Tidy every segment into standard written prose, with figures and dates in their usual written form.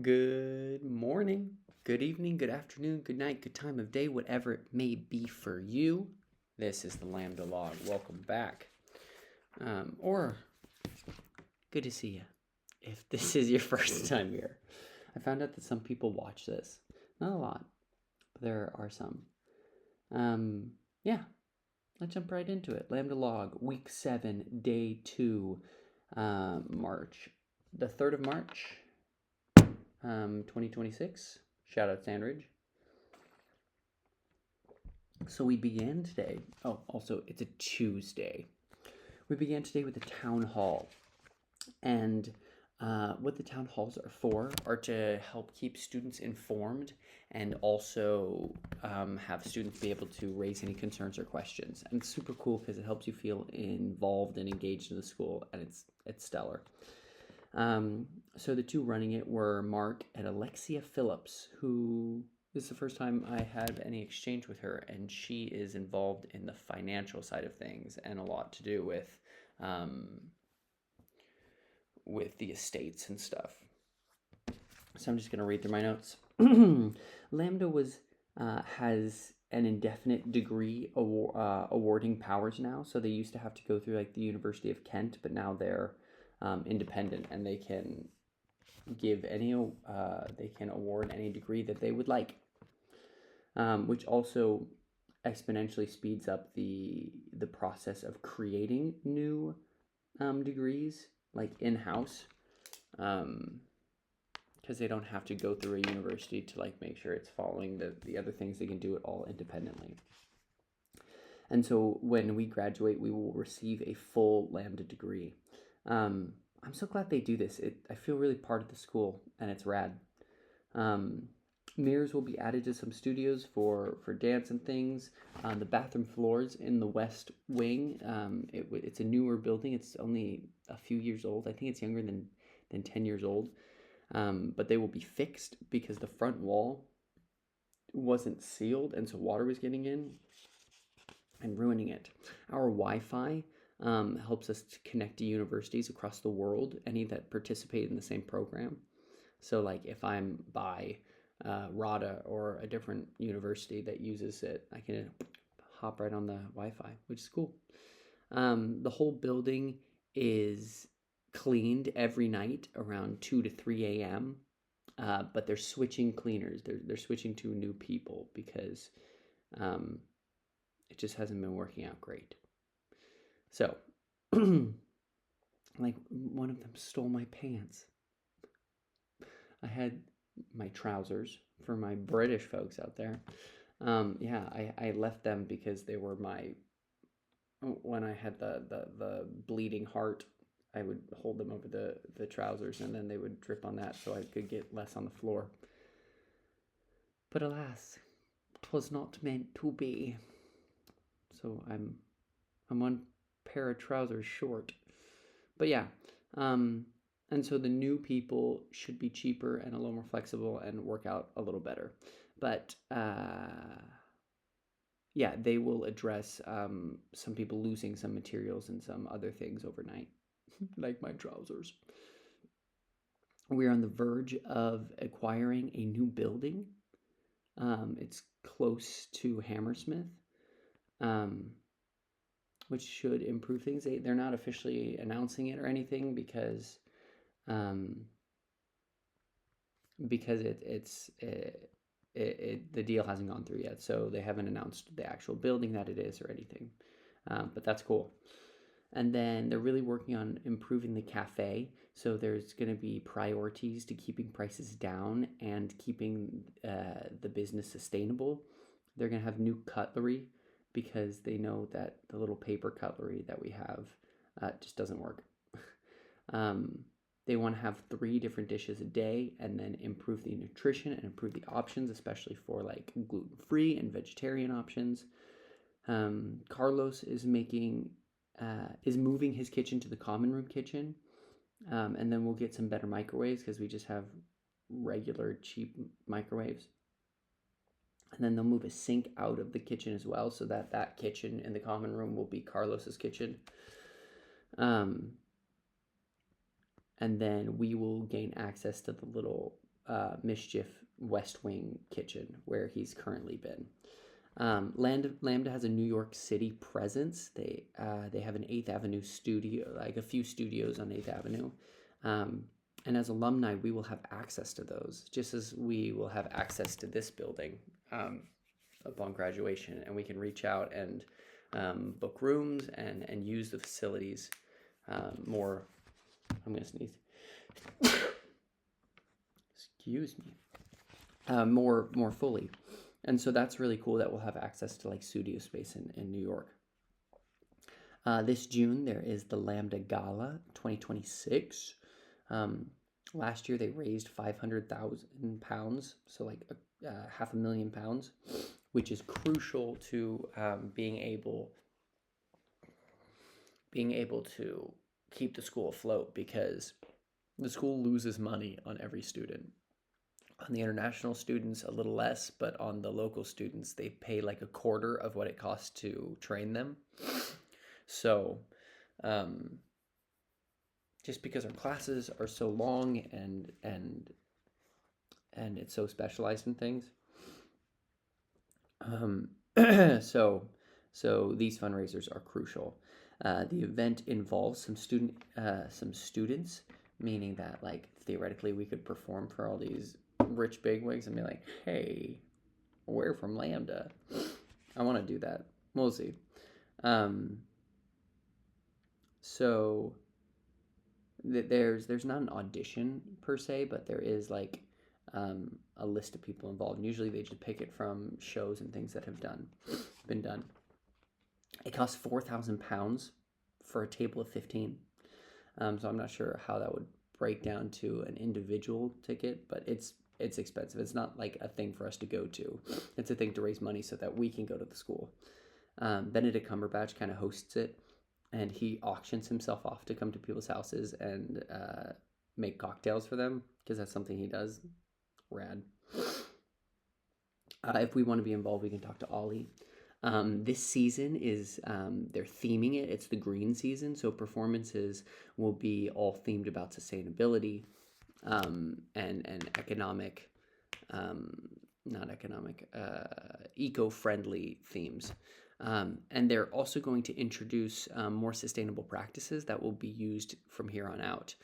Good morning, good evening, good afternoon, good night, good time of day, whatever it may be for you. This is the LAMDA log. Welcome back. Or good to see you if this is your first time here. I found out that some people watch this. Not a lot, but there are some. Yeah, let's jump right into it. LAMDA log, week 7, day 2, March. The 3rd of March, 2026. Shout out Sandridge. So we began today. Oh, also, it's a Tuesday. We began today with the town hall. And what the town halls are for are to help keep students informed and also have students be able to raise any concerns or questions. And it's super cool because it helps you feel involved and engaged in the school, and it's stellar. So the two running it were Mark and Alexia Phillips, who this is the first time I had any exchange with her, and she is involved in the financial side of things and a lot to do with the estates and stuff. So I'm just going to read through my notes. LAMDA has an indefinite degree awarding powers now. So they used to have to go through like the University of Kent, but now they're independent and they can give they can award any degree that they would like, which also exponentially speeds up the process of creating new degrees like in-house, because they don't have to go through a university to like make sure it's following the other things. They can do it all independently. And so when we graduate, we will receive a full LAMDA degree. I'm so glad they do this. I feel really part of the school, and it's rad. Mirrors will be added to some studios for dance and things. The bathroom floors in the west wing, it's a newer building. It's only a few years old. I think it's younger than 10 years old. But they will be fixed because the front wall wasn't sealed, and so water was getting in and ruining it. Our Wi-Fi helps us to connect to universities across the world, any that participate in the same program. So like if I'm by RADA or a different university that uses it, I can hop right on the Wi-Fi, which is cool. The whole building is cleaned every night around 2 to 3 a.m. But they're switching cleaners. They're switching to new people because it just hasn't been working out great. So, like, one of them stole my pants. I had my trousers for my British folks out there. I left them because they were when I had the bleeding heart, I would hold them over the trousers and then they would drip on that so I could get less on the floor. But alas, 'twas not meant to be. So I'm one pair of trousers short. But yeah, and so the new people should be cheaper and a little more flexible and work out a little better. But yeah, they will address some people losing some materials and some other things overnight, like my trousers. We're on the verge of acquiring a new building. It's close to Hammersmith, which should improve things. They're not officially announcing it or anything because the deal hasn't gone through yet, so they haven't announced the actual building that it is or anything. But that's cool. And then they're really working on improving the cafe. So there's going to be priorities to keeping prices down and keeping the business sustainable. They're going to have new cutlery because they know that the little paper cutlery that we have just doesn't work. They want to have 3 different dishes a day and then improve the nutrition and improve the options, especially for like gluten-free and vegetarian options. Carlos is moving his kitchen to the common room kitchen, and then we'll get some better microwaves because we just have regular cheap microwaves. And then they'll move a sink out of the kitchen as well, so that kitchen in the common room will be Carlos's kitchen. And then we will gain access to the little Mischief West Wing kitchen where he's currently been. Lambda has a New York City presence. They have an 8th Avenue studio, like a few studios on 8th Avenue. And as alumni, we will have access to those, just as we will have access to this building upon graduation. And we can reach out and book rooms and use the facilities more. I'm going to sneeze. Excuse me. More fully. And so that's really cool that we'll have access to like studio space in New York. This June, there is the LAMDA Gala 2026. Last year, they raised £500,000, so like £500,000, which is crucial to being able to keep the school afloat, because the school loses money on every student. On the international students, a little less, but on the local students, they pay like a quarter of what it costs to train them. So, just because our classes are so long and it's so specialized in things, so these fundraisers are crucial. The event involves some students, meaning that like theoretically we could perform for all these rich bigwigs and be like, hey, we're from LAMDA. I want to do that. We'll see. So there's not an audition per se, but there is like a list of people involved. And usually they just pick it from shows and things that have been done. It costs £4,000 for a table of 15. So I'm not sure how that would break down to an individual ticket, but it's expensive. It's not like a thing for us to go to. It's a thing to raise money so that we can go to the school. Benedict Cumberbatch kind of hosts it, and he auctions himself off to come to people's houses and make cocktails for them, because that's something he does. Rad. If we want to be involved, we can talk to Ollie. This season is, they're theming it. It's the green season, so performances will be all themed about sustainability and economic, eco-friendly themes. And they're also going to introduce more sustainable practices that will be used from here on out.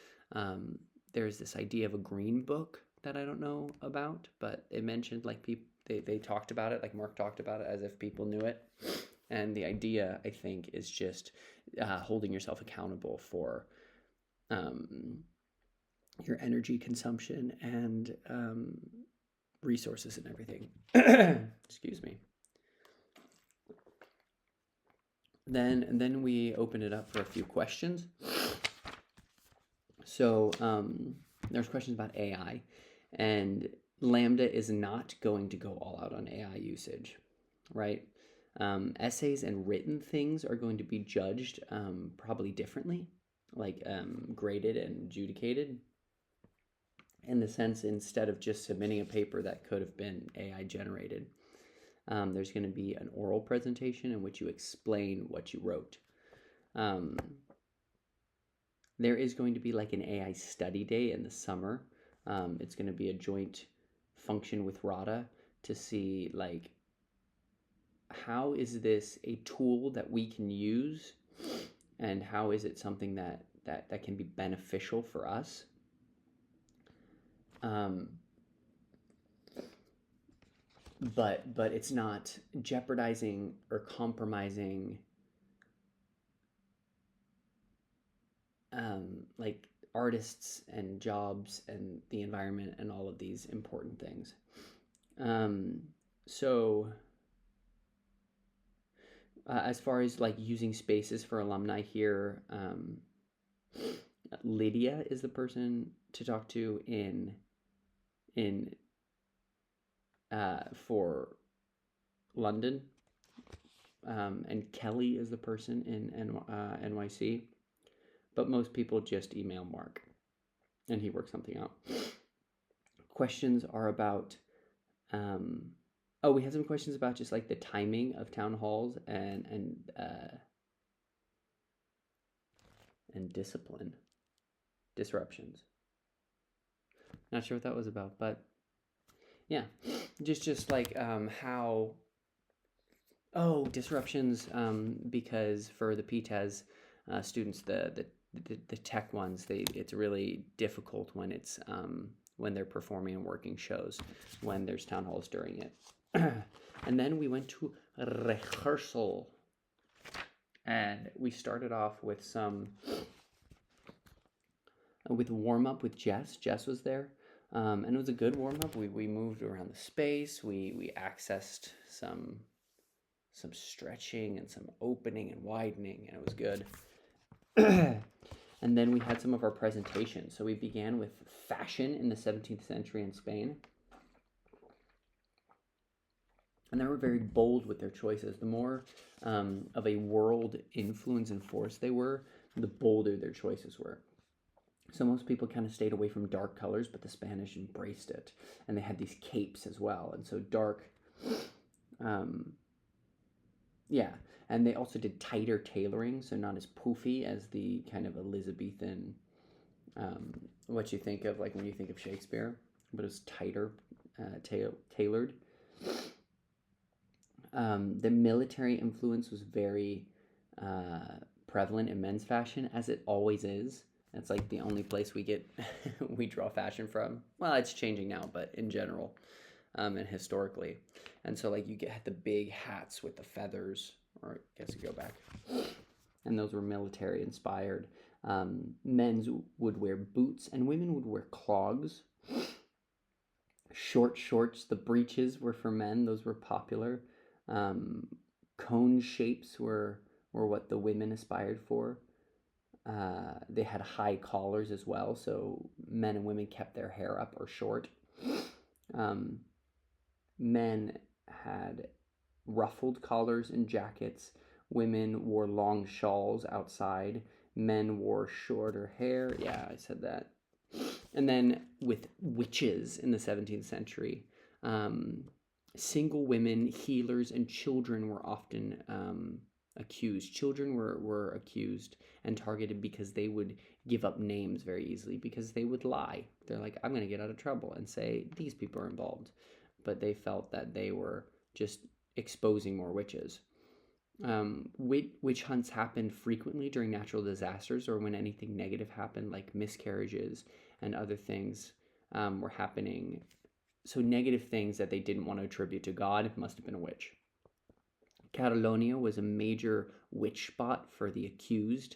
There's this idea of a green book that I don't know about, but it mentioned like people, they talked about it, like Mark talked about it as if people knew it. And the idea, I think, is just holding yourself accountable for your energy consumption and resources and everything. Excuse me. Then we open it up for a few questions. So there's questions about AI, and LAMDA is not going to go all out on AI usage, right? Essays and written things are going to be judged probably differently, like graded and adjudicated, in the sense, instead of just submitting a paper that could have been AI generated, there's going to be an oral presentation in which you explain what you wrote. There is going to be like an AI study day in the summer. It's going to be a joint function with RADA to see like, how is this a tool that we can use, and how is it something that can be beneficial for us. But it's not jeopardizing or compromising like artists and jobs and the environment and all of these important things. So as far as like using spaces for alumni here, Lydia is the person to talk to in for London, and Kelly is the person in NYC, but most people just email Mark and he works something out. Questions are about we had some questions about just like the timing of town halls and disruptions. Not sure what that was about, but yeah, just like how disruptions because for the PTES students, the tech ones, it's really difficult when they're performing and working shows, when there's town halls during it. And then we went to rehearsal, and we started off with warm up with Jess. Jess was there, and it was a good warm up. We moved around the space. We accessed some stretching and some opening and widening, and it was good. And then we had some of our presentations. So we began with fashion in the 17th century in Spain. And they were very bold with their choices. The more of a world influence and force they were, the bolder their choices were. So most people kind of stayed away from dark colors, but the Spanish embraced it. And they had these capes as well. And so dark, and they also did tighter tailoring, so not as poofy as the kind of Elizabethan, what you think of like when you think of Shakespeare, but it was tighter, tailored. The military influence was very prevalent in men's fashion, as it always is. That's like the only place we draw fashion from. Well, it's changing now, but in general, and historically. And so like you get the big hats with the feathers, or I guess you go back, and those were military inspired. Men would wear boots and women would wear clogs. Short shorts, the breeches were for men. Those were popular. Cone shapes were what the women aspired for. They had high collars as well, so men and women kept their hair up or short. Men had ruffled collars and jackets. Women wore long shawls outside. Men wore shorter hair. Yeah, I said that. And then with witches in the 17th century, single women, healers, and children were often accused. Children were accused and targeted because they would give up names very easily, because they would lie. They're like, I'm going to get out of trouble and say these people are involved. But they felt that they were just exposing more witches. Witch hunts happened frequently during natural disasters or when anything negative happened, like miscarriages and other things were happening. So negative things that they didn't want to attribute to God, it must have been a witch. Catalonia was a major witch spot for the accused.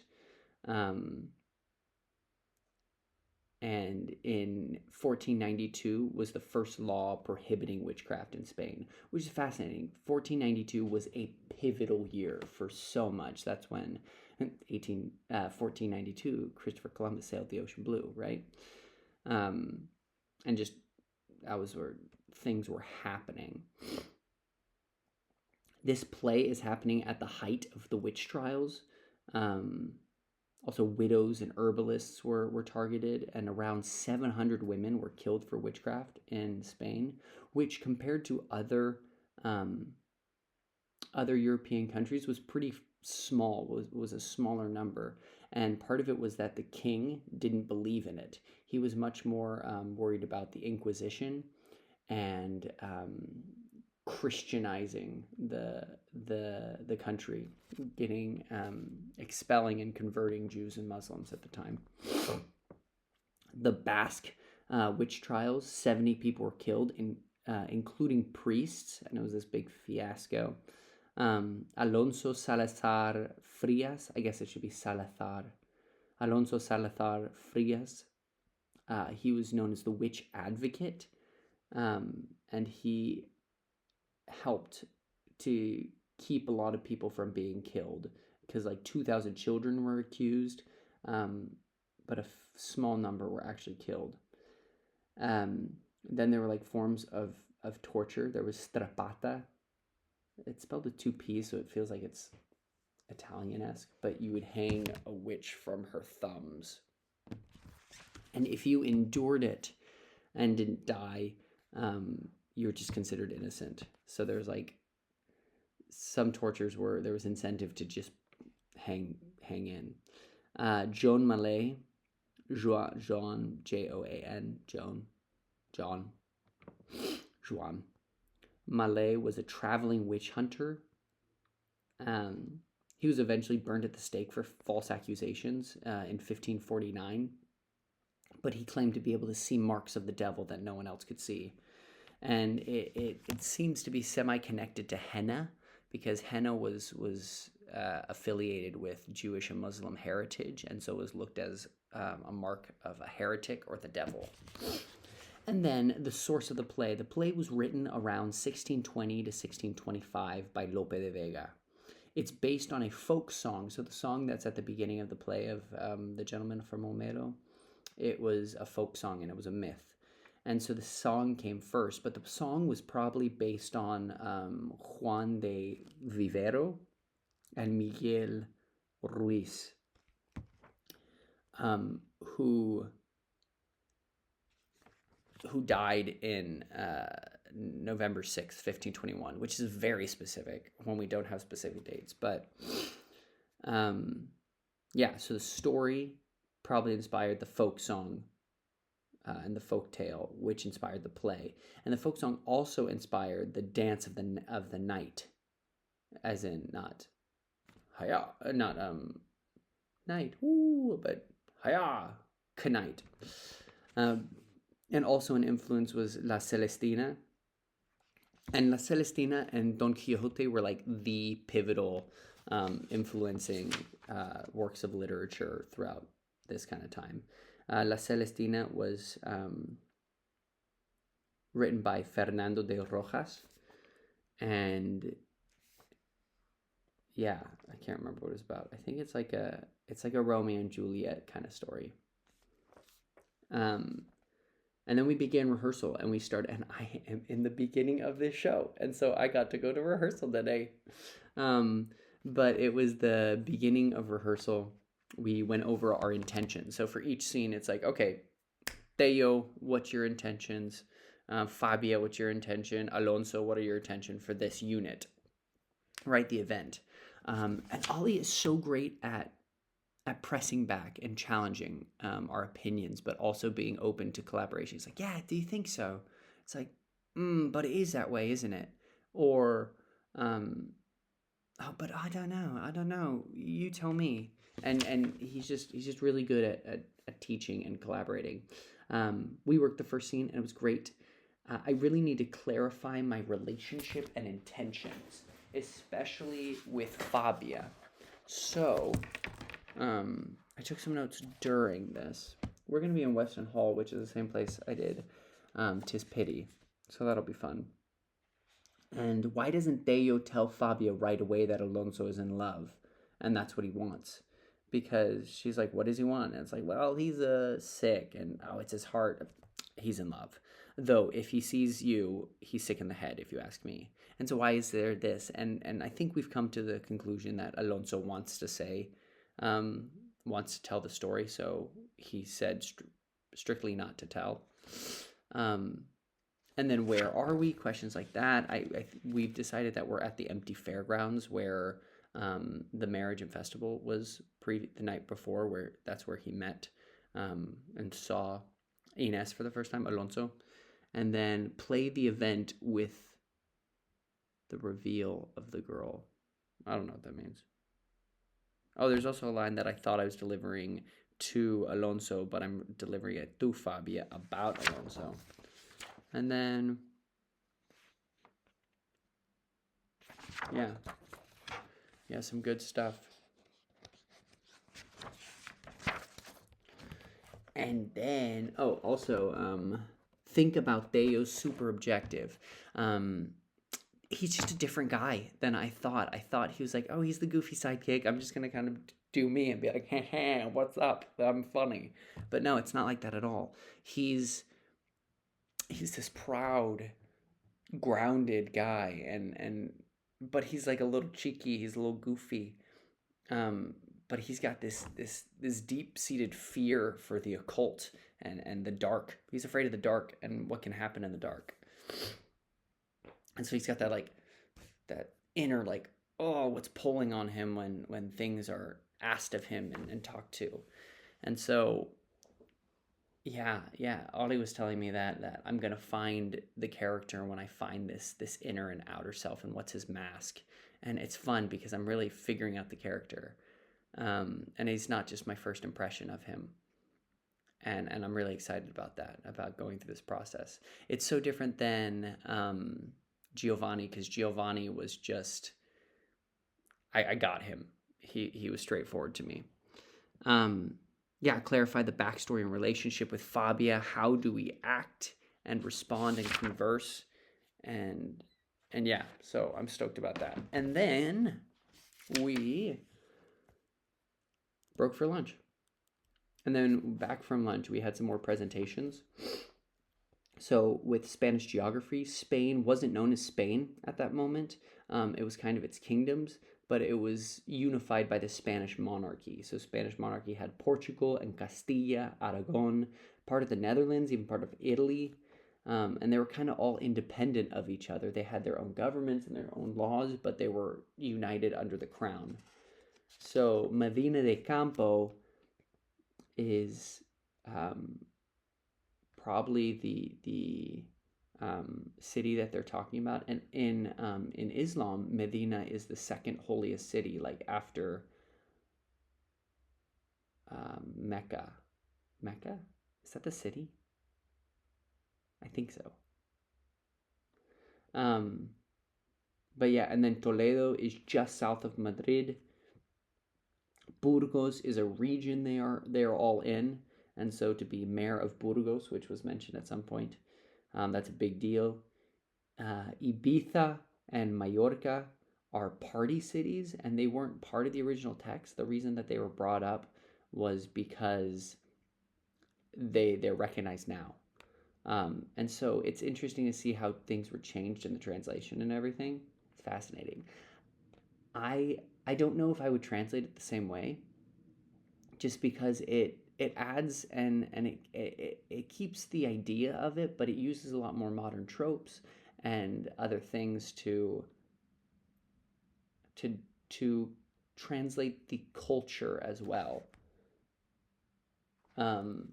And in 1492 was the first law prohibiting witchcraft in Spain, which is fascinating. 1492 was a pivotal year for so much. That's when 1492 Christopher Columbus sailed the ocean blue, right? And just that was where things were happening. This play is happening at the height of the witch trials. Also, widows and herbalists were targeted, and around 700 women were killed for witchcraft in Spain, which compared to other European countries was pretty small, was a smaller number. And part of it was that the king didn't believe in it. He was much more worried about the Inquisition and Christianizing the country, getting expelling and converting Jews and Muslims at the time. The Basque witch trials, 70 people were killed, including priests, and it was this big fiasco. Alonso Salazar Frias, I guess it should be Salazar. Alonso Salazar Frias, he was known as the witch advocate, and he helped to keep a lot of people from being killed, because like 2,000 children were accused, but a small number were actually killed. Then there were like forms of torture. There was strapata. It's spelled with 2 P's, so it feels like it's Italian-esque, but you would hang a witch from her thumbs. And if you endured it and didn't die, you were just considered innocent. So there's like some tortures where there was incentive to just hang in. Joan Mallet, Joan, Joan, Joan, John. Juan. Mallet was a traveling witch hunter. He was eventually burned at the stake for false accusations in 1549, but he claimed to be able to see marks of the devil that no one else could see. And it seems to be semi-connected to henna, because henna was affiliated with Jewish and Muslim heritage, and so was looked as a mark of a heretic or the devil. And then the source of the play. The play was written around 1620 to 1625 by Lope de Vega. It's based on a folk song. So the song that's at the beginning of the play of The Gentleman from Olmedo, it was a folk song and it was a myth. And so the song came first, but the song was probably based on Juan de Vivero and Miguel Ruiz, who died in November 6th, 1521, which is very specific when we don't have specific dates. But yeah, so the story probably inspired the folk song and the folk tale, which inspired the play. And the folk song also inspired the dance of the night, as in not haya, not night, woo, but haya, knight. And also an influence was La Celestina. And La Celestina and Don Quixote were like the pivotal influencing works of literature throughout this kind of time. La Celestina was written by Fernando de Rojas. And yeah, I can't remember what it's about. I think it's like a Romeo and Juliet kind of story. And then we began rehearsal, and we started, and I am in the beginning of this show. And so I got to go to rehearsal today. But it was the beginning of rehearsal. We went over our intentions. So for each scene, it's like, okay, Teo, what's your intentions? Fabia, what's your intention? Alonso, what are your intention for this unit? Right, the event. And Ali is so great at pressing back and challenging our opinions, but also being open to collaboration. He's like, yeah, do you think so? It's like, but it is that way, isn't it? Or, oh, but I don't know. You tell me. And he's just really good at teaching and collaborating. We worked the first scene, and it was great. I really need to clarify my relationship and intentions, especially with Fabia. So, I took some notes during this. We're going to be in Weston Hall, which is the same place I did Tis Pity. So that'll be fun. And why doesn't Teo tell Fabia right away that Alonso is in love? And that's what he wants. Because she's like, what does he want? And it's like, well, he's sick. And, oh, it's his heart. He's in love. Though, if he sees you, he's sick in the head, if you ask me. And so why is there this? And I think we've come to the conclusion that Alonso wants to tell the story, so he said strictly not to tell. And then where are we? Questions like that. We've decided that we're at the empty fairgrounds where the marriage and festival was the night before, where that's where he met and saw Ines for the first time, Alonso, and then play the event with the reveal of the girl. I don't know what that means. Oh, there's also a line that I thought I was delivering to Alonso, but I'm delivering it to Fabia about Alonso. And then, yeah, some good stuff. And then, also, think about Teo's super objective. He's just a different guy than I thought. I thought he was like, oh, he's the goofy sidekick. I'm just going to kind of do me and be like, hey, what's up? I'm funny. But no, it's not like that at all. He's this proud, grounded guy, but he's like a little cheeky. He's a little goofy. But he's got this deep-seated fear for the occult and the dark. He's afraid of the dark and what can happen in the dark. And so he's got that inner, like, oh, what's pulling on him when things are asked of him and talked to. And so, Yeah. Ollie was telling me that I'm gonna find the character when I find this inner and outer self and what's his mask, and it's fun because I'm really figuring out the character, and he's not just my first impression of him, and I'm really excited about that, about going through this process. It's so different than Giovanni, because Giovanni was just I got him. He was straightforward to me. Um, yeah, clarify the backstory and relationship with Fabia. How do we act and respond and converse? And yeah, so I'm stoked about that. And then we broke for lunch. And then back from lunch, we had some more presentations. So with Spanish geography, Spain wasn't known as Spain at that moment. It was kind of its kingdoms, but it was unified by the Spanish monarchy. So Spanish monarchy had Portugal and Castilla, Aragon, part of the Netherlands, even part of Italy. And they were kind of all independent of each other. They had their own governments and their own laws, but they were united under the crown. So Medina de Campo is probably the city that they're talking about, and in Islam, Medina is the second holiest city, like after Mecca. Mecca, is that the city? I think so. Um, but yeah, and then Toledo is just south of Madrid. Burgos is a region they are all in, and so to be mayor of Burgos, which was mentioned at some point, that's a big deal. Ibiza and Mallorca are party cities, and they weren't part of the original text. The reason that they were brought up was because they're recognized now. And so it's interesting to see how things were changed in the translation and everything. It's fascinating. I don't know if I would translate it the same way, just because it adds and it keeps the idea of it, but it uses a lot more modern tropes and other things to to translate the culture as well. Um,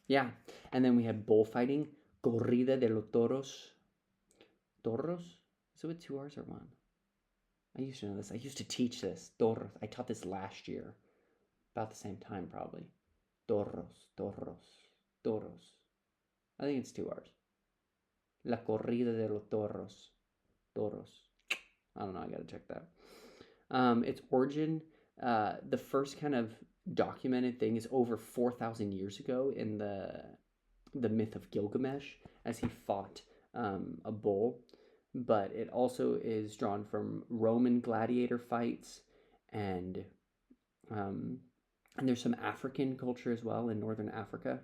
yeah, and then we had bullfighting, corrida de los toros. Toros? Is it with two R's or one? I used to know this. I used to teach this. Toros. I taught this last year, about the same time probably. Toros, toros, toros. I think it's two R's. La corrida de los toros. Toros. I don't know. I gotta check that. Its origin, the first kind of documented thing is over 4,000 years ago in the myth of Gilgamesh, as he fought a bull. But it also is drawn from Roman gladiator fights, and um, and there's some African culture as well in northern Africa.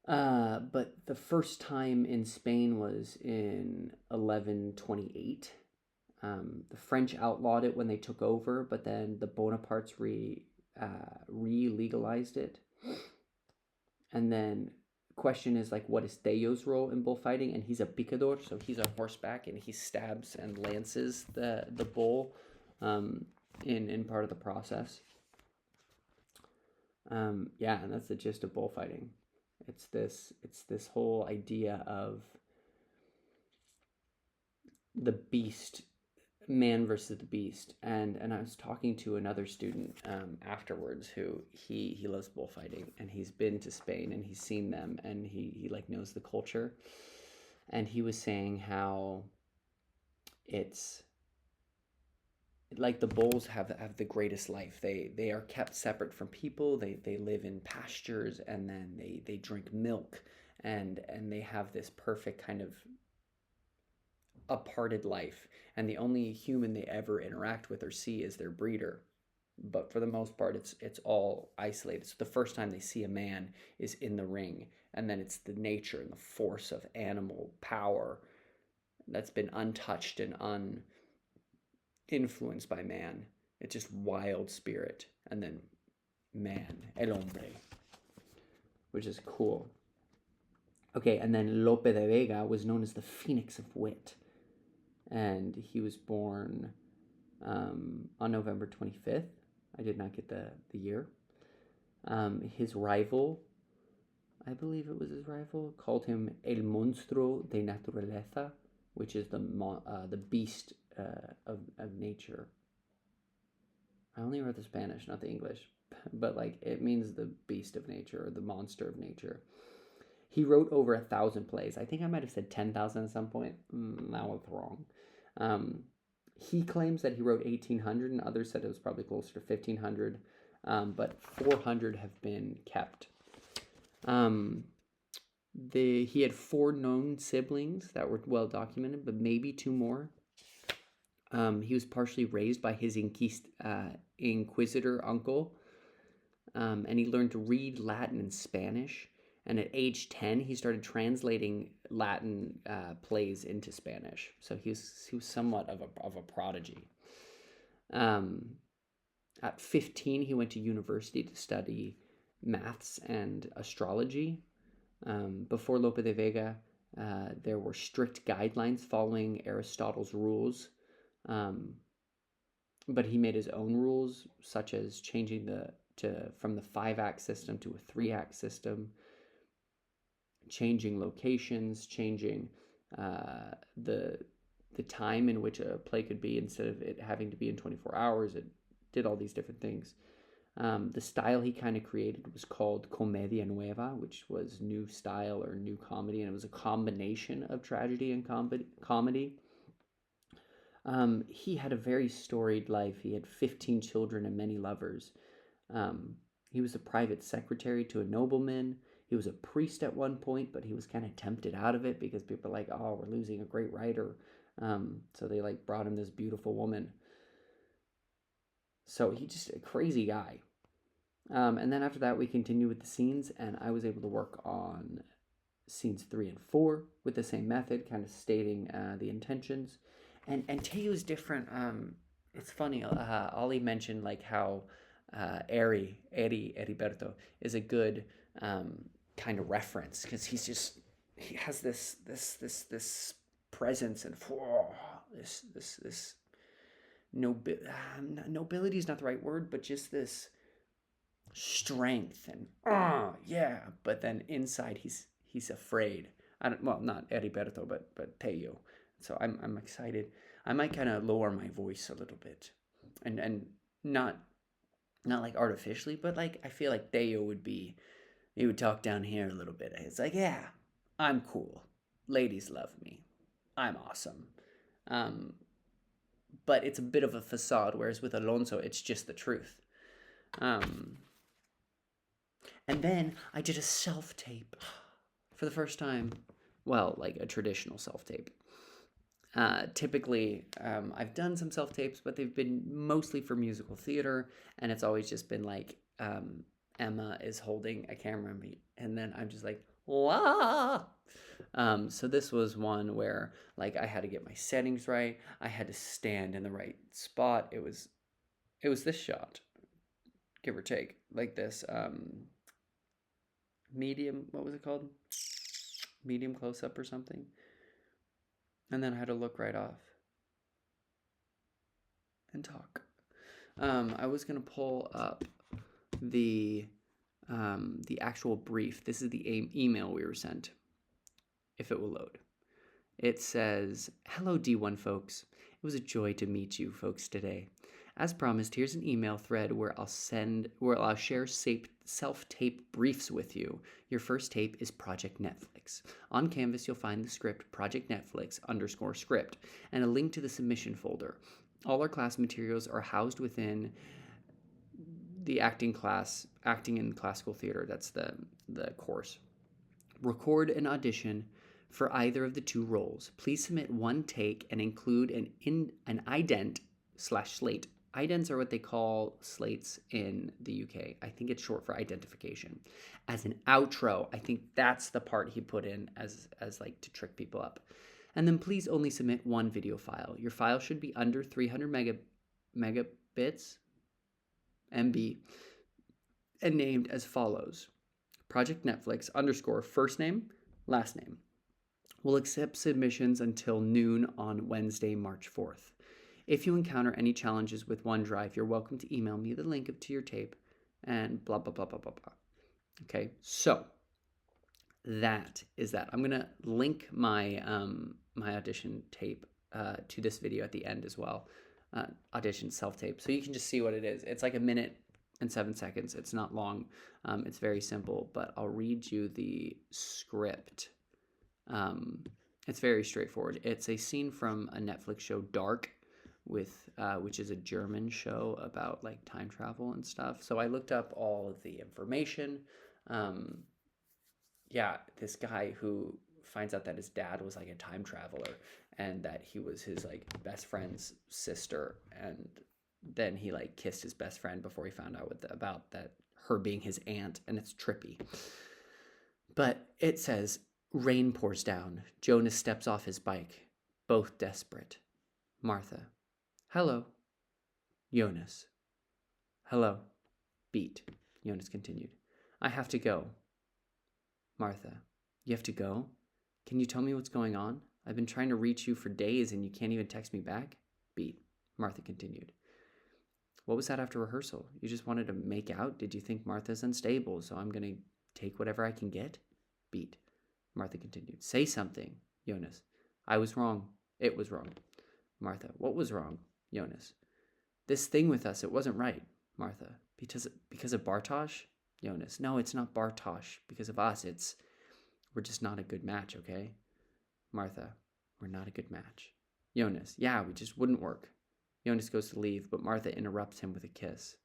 But the first time in Spain was in 1128. The French outlawed it when they took over, but then the Bonapartes re-legalized it. And then question is like, what is Theo's role in bullfighting? And he's a picador, so he's on horseback and he stabs and lances the bull in part of the process. Yeah, and that's the gist of bullfighting. It's this whole idea of the beast, man versus the beast. And I was talking to another student afterwards who he loves bullfighting, and he's been to Spain and he's seen them, and he like knows the culture. And he was saying how it's like the bulls have the greatest life. They are kept separate from people. They live in pastures, and then they drink milk, and they have this perfect kind of aparted life, and the only human they ever interact with or see is their breeder. But for the most part, it's all isolated. So the first time they see a man is in the ring, and then it's the nature and the force of animal power that's been untouched and uninfluenced by man. It's just wild spirit, and then man, el hombre, which is cool. Okay, and then Lope de Vega was known as the Phoenix of Wit, and he was born on November 25th. I did not get the year. His rival, I believe it was his rival, called him El Monstruo de Naturaleza, which is the beast of nature. I only wrote the Spanish, not the English, but like it means the beast of nature or the monster of nature. He wrote over 1,000 plays. I think I might have said 10,000 at some point. That was wrong. Um, he claims that he wrote 1,800, and others said it was probably closer to 1,500. But 400 have been kept. He had 4 known siblings that were well documented, but maybe 2 more. He was partially raised by his inquisitor uncle, and he learned to read Latin and Spanish. And at age 10, he started translating Latin plays into Spanish. So he was somewhat of a prodigy. At 15, he went to university to study maths and astrology. Before Lope de Vega, there were strict guidelines following Aristotle's rules. But he made his own rules, such as changing from the 5-act system to a 3-act system, changing locations, changing the time in which a play could be. Instead of it having to be in 24 hours, it did all these different things. The style he kind of created was called Comedia Nueva, which was new style or new comedy, and it was a combination of tragedy and comedy. He had a very storied life. He had 15 children and many lovers. He was a private secretary to a nobleman. He was a priest at one point, but he was kind of tempted out of it because people were like, oh, we're losing a great writer. So they like brought him this beautiful woman. So he's just a crazy guy. And then after that, we continued with the scenes, and I was able to work on scenes 3 and 4 with the same method, kind of stating the intentions. And Teo's different. It's funny. Ollie mentioned like how Heriberto is a good kind of reference because he has this presence and this nobility is not the right word, but just this strength and yeah. But then inside he's afraid. Not Heriberto, but Teo. So I'm excited. I might kind of lower my voice a little bit, and not like artificially, but like I feel like Teo he would talk down here a little bit. It's like, yeah, I'm cool. Ladies love me. I'm awesome. But it's a bit of a facade, whereas with Alonso, it's just the truth. And then I did a self-tape for the first time. Well, like a traditional self-tape. Typically, I've done some self-tapes, but they've been mostly for musical theater, and it's always just been like Emma is holding a camera and then I'm just like, wah! So this was one where like I had to get my settings right. I had to stand in the right spot. It was this shot, give or take, like this medium, what was it called? Medium close-up or something. And then I had to look right off and talk. I was going to pull up the actual brief. This is the email we were sent, if it will load. It says, "Hello, D1 folks. It was a joy to meet you folks today. As promised, here's an email thread where I'll share self-tape briefs with you. Your first tape is Project Netflix. On Canvas, you'll find the script Project Netflix _script and a link to the submission folder. All our class materials are housed within the acting in classical theater. That's the course. Record an audition for either of the 2 roles. Please submit 1 take and include an ident/slate. Idents are what they call slates in the UK. I think it's short for identification. As an outro, I think that's the part he put in as like to trick people up. And then please only submit 1 video file. Your file should be under 300 megabits, MB, and named as follows: Project Netflix _ first name, last name. We'll accept submissions until noon on Wednesday, March 4th. If you encounter any challenges with OneDrive, you're welcome to email me the link to your tape and blah, blah, blah, blah, blah, blah. Okay, so that is that. I'm gonna link my my audition tape to this video at the end as well. Audition self-tape, so you can just see what it is. It's like 1 minute and 7 seconds. It's not long. It's very simple, but I'll read you the script. It's very straightforward. It's a scene from a Netflix show, Dark, with which is a German show about like time travel and stuff. So I looked up all of the information. Yeah, this guy who finds out that his dad was like a time traveler and that he was his like best friend's sister, and then he like kissed his best friend before he found out about that her being his aunt, and it's trippy. But it says, rain pours down. Jonas steps off his bike, both desperate. Martha. Hello. Jonas. Hello. Beat. Jonas continued. I have to go. Martha. You have to go? Can you tell me what's going on? I've been trying to reach you for days and you can't even text me back? Beat. Martha continued. What was that after rehearsal? You just wanted to make out? Did you think Martha's unstable, so I'm going to take whatever I can get? Beat. Martha continued. Say something. Jonas. I was wrong. It was wrong. Martha. What was wrong? Jonas. This thing with us, it wasn't right. Martha. Because of Bartosz? Jonas. No, it's not Bartosz. Because of us, we're just not a good match, okay? Martha. We're not a good match. Jonas. Yeah, we just wouldn't work. Jonas goes to leave, but Martha interrupts him with a kiss.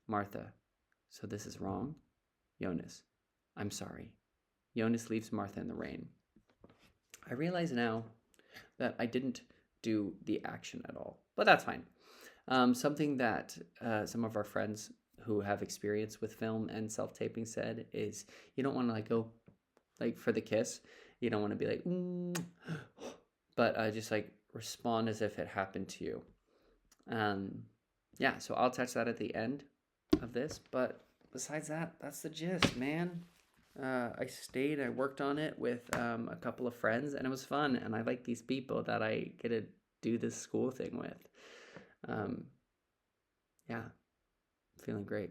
Martha. So this is wrong? Jonas. I'm sorry. Jonas leaves Martha in the rain. I realize now that I didn't do the action at all, but that's fine. Something that some of our friends who have experience with film and self-taping said is you don't want to like go like for the kiss. You don't want to be like, but just like respond as if it happened to you. Yeah, so I'll attach that at the end of this, but besides that, that's the gist, man. I worked on it with a couple of friends, and it was fun, and I like these people that I get to do this school thing with. Yeah, feeling great.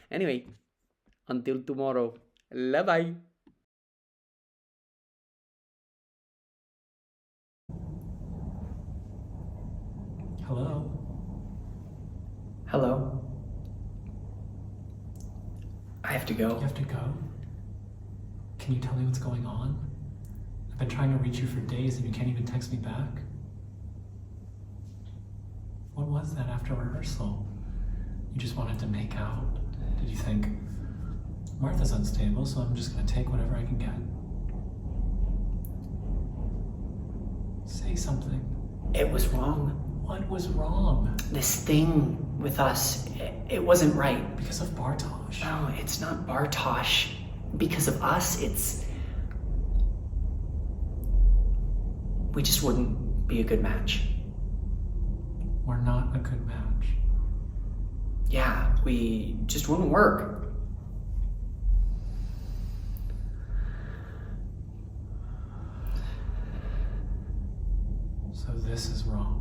Anyway, until tomorrow, bye-bye. Hello? Hello. I have to go. You have to go? Can you tell me what's going on? I've been trying to reach you for days and you can't even text me back. What was that after rehearsal? You just wanted to make out? Did you think, Martha's unstable, so I'm just gonna take whatever I can get? Say something. It was wrong. What was wrong? This thing with us, it wasn't right. Because of Bartosz? No, it's not Bartosz. Because of us, we just wouldn't be a good match. We're not a good match. Yeah, we just wouldn't work. So this is wrong.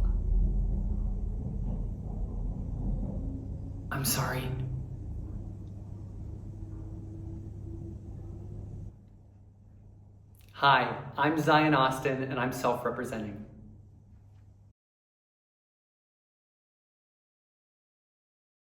I'm sorry. Hi, I'm Zion Austin, and I'm self-representing.